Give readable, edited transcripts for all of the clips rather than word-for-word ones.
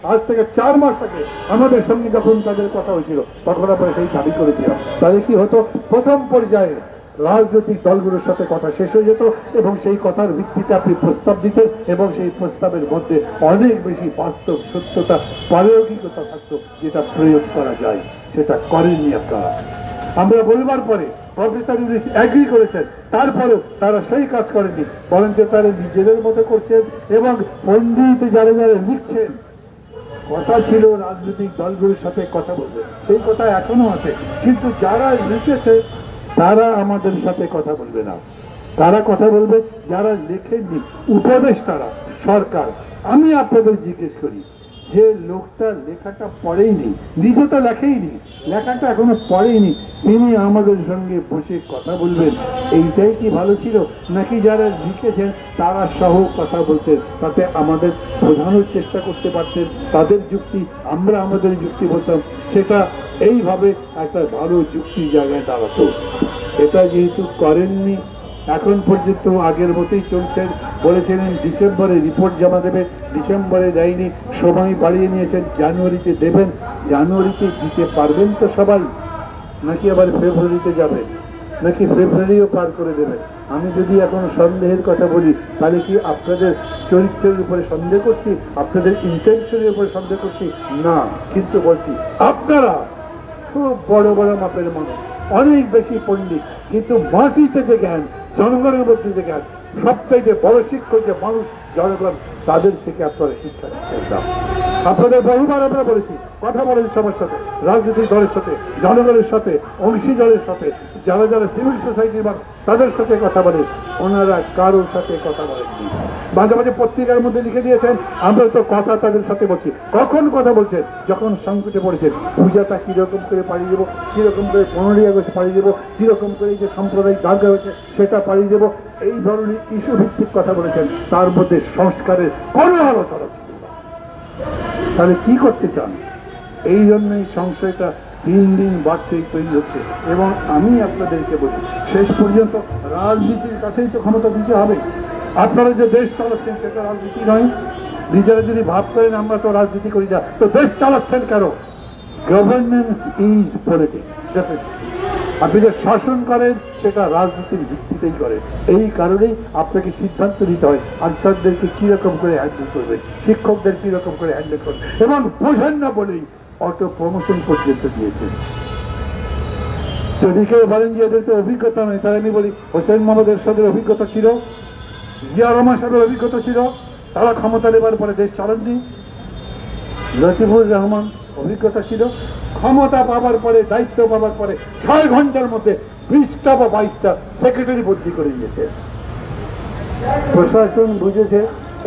আজ থেকে 4 মাস আগে আমাদের সঙ্গে যখন তাদের কথা হয়েছিল তখন আমরা সেই দাবি করেছিলাম। তাহলে কি হতো, প্রথম পর্যায়ে রাজনৈতিক দলগুলোর সাথে কথা শেষ হয়ে যেত এবং সেই কথার ভিত্তিতে আপনি প্রস্তাব দিতেন এবং সেই প্রস্তাবের মধ্যে অনেক বেশি বাস্তব সত্যতা প্রায়োগিকতা থাকতো যেটা প্রয়োগ করা যায়। সেটা করেননি আপনারা। আমরা বলবার পরে প্রফেসর ইউনুস এগ্রি করেছেন, তারপরেও তারা সেই কাজ করেনি, বলেন যে তারা নিজেদের মতো করছেন এবং পণ্ডিত যারা যারা লিখছেন কথা ছিল রাজনৈতিক দলগুলোর সাথে কথা বলবে, সেই কথা এখনো আছে, কিন্তু যারা লিখেছে তারা আমাদের সাথে কথা বলবে না। তারা কথা বলবে যারা লেখেননি, উপদেষ্টারা, সরকার। আমি আপনাদের জিজ্ঞেস করি, যে লোকটা লেখাটা পড়েইনি, নিজেটা লেখেইনি, লেখাটা এখনো পড়েইনি, তিনি আমাদের সঙ্গে বসে কথা বলবেন, এইটাই কি ভালো ছিল? নাকি যারা লিখেছেন তারা সহ কথা বলতেন, তাতে আমাদের বোঝানোর চেষ্টা করতে পারতেন তাদের যুক্তি, আমরা আমাদের যুক্তি বলতাম, সেটা এইভাবে একটা ভালো যুক্তির জায়গায় দাঁড়াতো। এটা যেহেতু করেননি, এখন পর্যন্ত আগের মতোই চলছেন। বলেছিলেন ডিসেম্বরে রিপোর্ট জমা দেবে, ডিসেম্বরে দেয়নি, সময় বাড়িয়ে নিয়েছেন, জানুয়ারিতে দেবেন। জানুয়ারিতে দিতে পারবেন তো সবাই, নাকি আবার ফেব্রুয়ারিতে যাবেন, নাকি ফেব্রুয়ারিও পার করে দেবেন? আমি যদি এখন সন্দেহের কথা বলি, তাহলে কি আপনাদের চরিত্রের উপরে সন্দেহ করছি, আপনাদের ইন্টেনশনের উপরে সন্দেহ করছি? না, কিন্তু বলছি আপনারা খুব বড় বড় মাপের মানুষ, অনেক বেশি পণ্ডিত, কিন্তু মাটিতে যে জ্ঞান, জনগণের মধ্যে যে জ্ঞান, সবচাইতে বড় শিক্ষক যে মানুষ জনগণ, তাদের থেকে আপনারা শিক্ষা নিচ্ছেন না। আপনাদের বহুবার আমরা বলেছি, কথা বলেন সবার সাথে, রাজনৈতিক দলের সাথে, জনগণের সাথে, অংশীদারের সাথে, যারা যারা সিভিল সোসাইটির মানুষ তাদের সাথে কথা বলেন, ওনারা কারোর সাথে কথা বলেননি। মাঝে মাঝে পত্রিকার মধ্যে লিখে দিয়েছেন আমরা তো কথা তাদের সাথে বলছি। কখন কথা বলছেন? যখন সংকটে পড়েছেন। পূজাটা কিরকম করে পাড়িয়ে দেবো, কিরকম করে 15ই আগস্ট পাড়িয়ে দেবো, কিরকম করে যে সাম্প্রদায়িক দাঙ্গা হয়েছে সেটা পাড়িয়ে দেবো, এই ধরনের ইস্যু ভিত্তিক কথা বলেছেন। তার মধ্যে সংস্কারের কোনো আলোচনা ছিল না। তাহলে কি করতে চান? এই জন্যই সংশয়টা দিন দিন বাড়ছে, তৈরি হচ্ছে। এবং আমি আপনাদেরকে বলি, শেষ পর্যন্ত রাজনীতির কাছেই তো ক্ষমতা দিতে হবে। আপনারা যে দেশ চালাচ্ছেন সেটা রাজনীতি নয়। নিজেরা যদি ভাব করেন আমরা তো রাজনীতি করি না, তো দেশ চালাচ্ছেন কেন? Governance is politics. আপনি যে শাসন করেন সেটা রাজনীতির ভিত্তিতেই করেন। এই কারণেই আপনাকে সিদ্ধান্ত নিতে হয় আনসারদেরকে কিরকম করে হ্যান্ডেল করবেন, শিক্ষকদের কিরকম করে হ্যান্ডেল করবেন, এবং বোঝেন না বলেই অটো প্রমোশন পর্যন্ত দিয়েছেন। যদি কেউ বলেন যে এদের তো অভিজ্ঞতা নেই, তাহলে আমি বলি হোসেন মোহাম্মদ এরশাদের অভিজ্ঞতা ছিল, জিয়া রহমান সাহেবের অভিজ্ঞতা ছিল, তারা ক্ষমতা নেবার পরে দেশ চালাননি। লতিফুর রহমান অভিজ্ঞতা ছিল, ক্ষমতা পাবার পরে, দায়িত্ব পাবার পরে 6 ঘন্টার মধ্যে 20টা বা 22টা সেক্রেটারি বদলি করে দিয়েছে। প্রশাসন বুঝেছে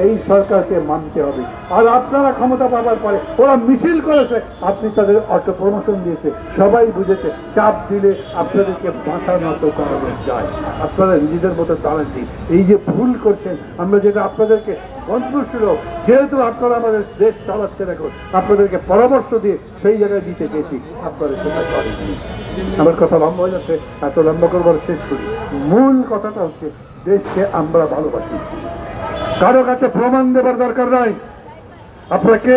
এই সরকারকে মানতে হবে। আর আপনারা ক্ষমতা পাবার পরে ওরা মিছিল করেছে, আপনি তাদের অটো প্রমোশন দিয়েছে, সবাই বুঝেছে চাপ দিলে আপনাদেরকে মাথা নত করানো যায়। আপনারা নিজেদের মতো দাঁড়াচ্ছি, এই যে ভুল করছেন, আমরা যেটা আপনাদেরকে বন্ধুসুলভ, যেহেতু আপনারা আমাদের দেশ চালাচ্ছেন, এখন আপনাদেরকে পরামর্শ দিয়ে সেই জায়গায় দিতে গেছি, আপনারা সেটা করেননি। আমার কথা লম্বা হয়ে যাচ্ছে, এত লম্বা করবার শেষ করি। মূল কথাটা হচ্ছে দেশকে আমরা ভালোবাসি, কারো কাছে প্রমাণ দেবার দরকার নাই। আপনাকে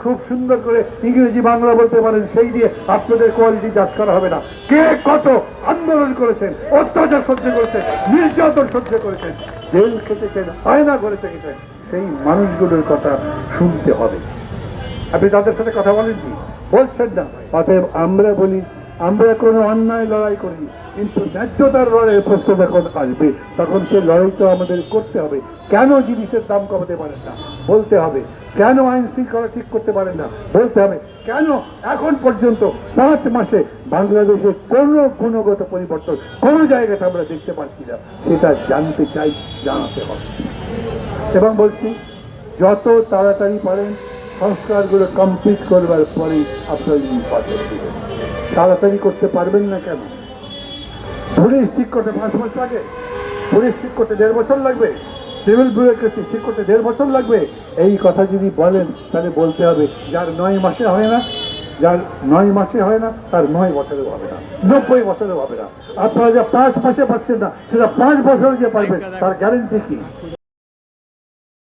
খুব সুন্দর করে ইংরেজি বাংলা বলতে পারেন, সেই দিয়ে আপনাদের কোয়ালিটি জাজ করা হবে না। কে কত আন্দোলন করেছেন, অত্যাচার সহ্য করেছেন, নির্যাতন সহ্য করেছেন, জেল খেটেছেন, আয়না করে থেকেছেন, সেই মানুষগুলোর কথা শুনতে হবে। আপনি তাদের সাথে কথা বলেননি, বলছেন না। অতএব আমরা বলি, আমরা কোনো অন্যায় লড়াই করি, কিন্তু ন্যায্যতার লড়াইয়ের প্রশ্ন যখন আসবে তখন সে লড়াই তো আমাদের করতে হবে। কেন জিনিসের দাম কমাতে পারেন না, বলতে হবে। কেন আইন শৃঙ্খলা ঠিক করতে পারেন না, বলতে হবে। কেন এখন পর্যন্ত 5 মাসে বাংলাদেশে কোনো গুণগত পরিবর্তন কোনো জায়গাতে আমরা দেখতে পাচ্ছি না, সেটা জানতে চাই, জানাতে হবে। এবং বলছি, যত তাড়াতাড়ি পারেন সংস্কারগুলো কমপ্লিট করবার পরেই আপনার নির্বাচন দিবেন। তাড়াতাড়ি করতে পারবেন না কেন? পুলিশ ঠিক করতে 5 মাস লাগে, পুলিশ ঠিক করতে 1.5 বছর লাগবে, সিভিল ব্যুরোক্রেসি ঠিক করতে 1.5 বছর লাগবে। এই কথা যদি বলেন তাহলে বলতে হবে যার 9 মাসে হয় না, যার 9 মাসে হয় না তার 9 বছরেও হবে না, 90 বছরেও হবে না। আপনারা যা 5 মাসে পাচ্ছেন না, সেটা 5 বছরে যে পাইবেন তার গ্যারেন্টি কি?